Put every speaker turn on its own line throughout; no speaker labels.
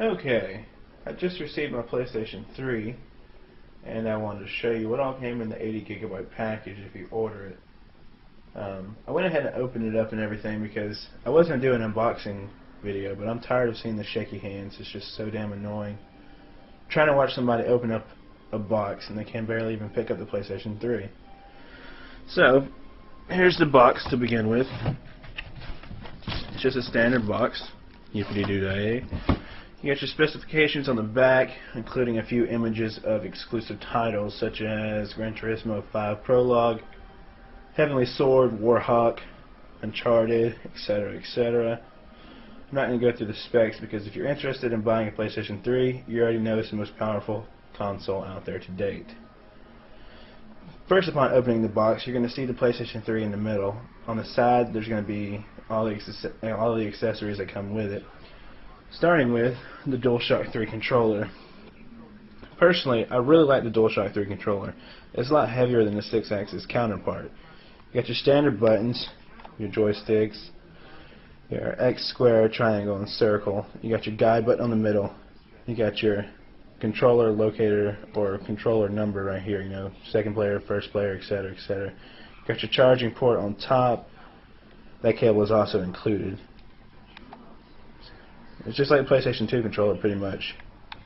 Okay, I just received my PlayStation 3, and I wanted to show you what all came in the 80 gigabyte package if you order it. I went ahead and opened it up and everything because I was going to do an unboxing video, but I'm tired of seeing the shaky hands. It's just so damn annoying. I'm trying to watch somebody open up a box and they can barely even pick up the PlayStation 3. So, here's the box to begin with. It's just a standard box. Yippity-doo-day. You got your specifications on the back, including a few images of exclusive titles such as Gran Turismo 5 Prologue, Heavenly Sword, Warhawk, Uncharted, etc., etc. I'm not going to go through the specs because if you're interested in buying a PlayStation 3, you already know it's the most powerful console out there to date. First, upon opening the box, you're going to see the PlayStation 3 in the middle. On the side, there's going to be all the accessories that come with it, starting with the DualShock 3 controller. Personally, I really like the DualShock 3 controller. It's a lot heavier than the 6-axis counterpart. You got your standard buttons, your joysticks, your X, square, triangle, and circle. You got your guide button on the middle. You got your controller locator or controller number right here, you know, second player, first player, etc., etc. You got your charging port on top. That cable is also included. It's just like a PlayStation 2 controller pretty much.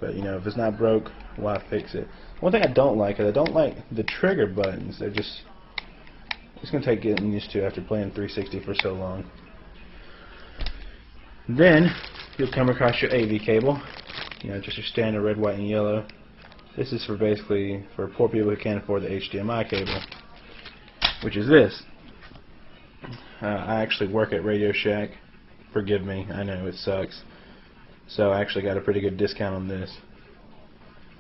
But you know, if it's not broke, why fix it? One thing I don't like is I don't like the trigger buttons. They're just, it's going to take getting used to after playing 360 for so long. Then you'll come across your AV cable. You know, just your standard red, white, and yellow. This is for basically for poor people who can't afford the HDMI cable, which is this. I actually work at Radio Shack. Forgive me, I know it sucks. So I actually got a pretty good discount on this.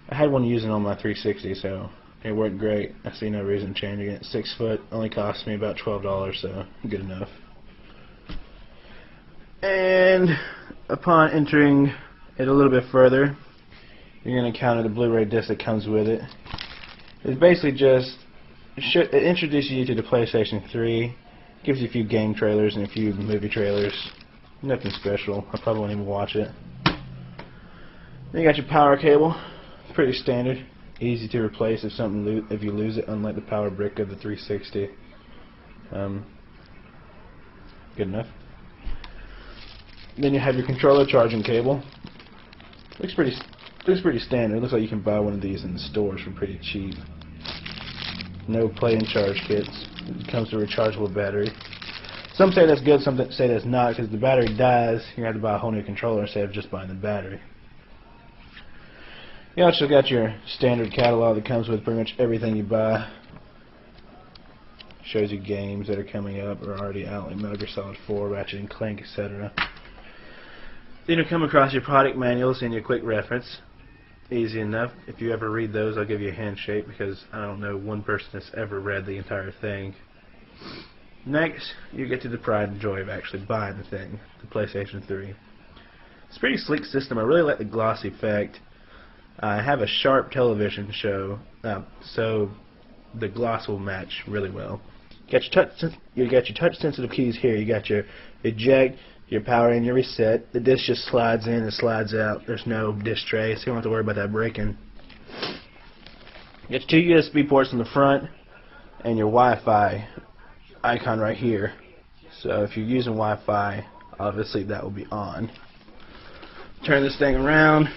I had one using on my 360, so it worked great. I see no reason changing it. 6 foot, only cost me about $12, so good enough. And upon entering it a little bit further, you're going to encounter the Blu-ray disc that comes with it. It's basically just, it introduces you to the PlayStation 3, gives you a few game trailers and a few movie trailers. Nothing special. I probably won't even watch it. Then you got your power cable. Pretty standard. Easy to replace if you lose it, unlike the power brick of the 360. Good enough. Then you have your controller charging cable. Looks pretty standard. Looks like you can buy one of these in the stores for pretty cheap. No play and charge kits. It comes with a rechargeable battery. Some say that's good, some say that's not, because if the battery dies, you're going to have to buy a whole new controller instead of just buying the battery. You also got your standard catalog that comes with pretty much everything you buy. Shows you games that are coming up or already out, like Metal Gear Solid 4, Ratchet and Clank, etc. Then you'll come across your product manuals and your quick reference. Easy enough. If you ever read those, I'll give you a handshake because I don't know one person that's ever read the entire thing. Next, you get to the pride and joy of actually buying the thing, the PlayStation 3. It's a pretty sleek system. I really like the gloss effect. I have a sharp television show, so the gloss will match really well. You got your touch sensitive keys here. You got your eject, your power, and your reset. The disc just slides in and slides out. There's no disc tray, so you don't have to worry about that breaking. You got your 2 USB ports in the front and your Wi-Fi icon right here. So if you're using Wi-Fi, obviously that will be on. Turn this thing around.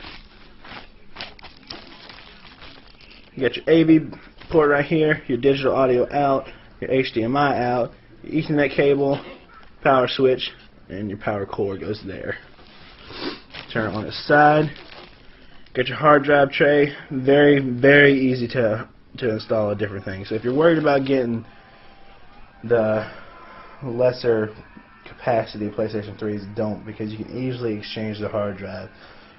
You got your AV port right here, your digital audio out, your HDMI out, your Ethernet cable, power switch, and your power cord goes there. Turn it on its side. Got your hard drive tray. Very, very easy to install different things. So if you're worried about getting the lesser capacity PlayStation 3s, don't, because you can easily exchange the hard drive.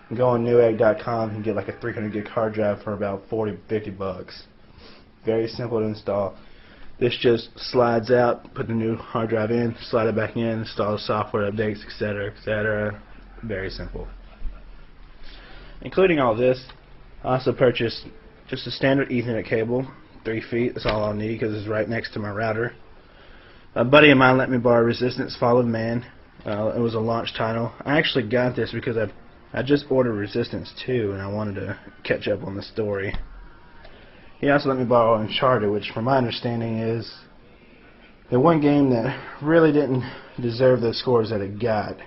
You can go on Newegg.com and get like a 300 gig hard drive for about 40-50 bucks. Very simple to install. This just slides out, put the new hard drive in, slide it back in, install the software updates, etc., etc. Very simple. Including all this, I also purchased just a standard Ethernet cable, 3 feet. That's all I'll need because it's right next to my router. A buddy of mine let me borrow Resistance Fall of Man. It was a launch title. I actually got this because I've I just ordered Resistance 2 and I wanted to catch up on the story. He also let me borrow Uncharted, which from my understanding is the one game that really didn't deserve the scores that it got.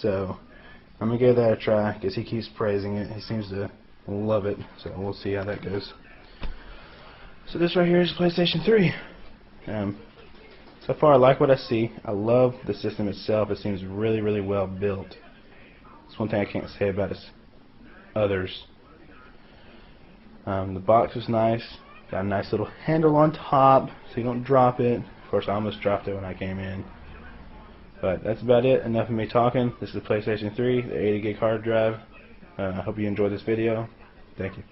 So I'm going to give that a try because he keeps praising it. He seems to love it. So we'll see how that goes. So this right here is PlayStation 3. So far I like what I see. I love the system itself. It seems really, really well built. That's one thing I can't say about its others. The box was nice. Got a nice little handle on top so you don't drop it. Of course, I almost dropped it when I came in. But that's about it. Enough of me talking. This is the PlayStation 3, the 80 gig hard drive. I hope you enjoyed this video. Thank you.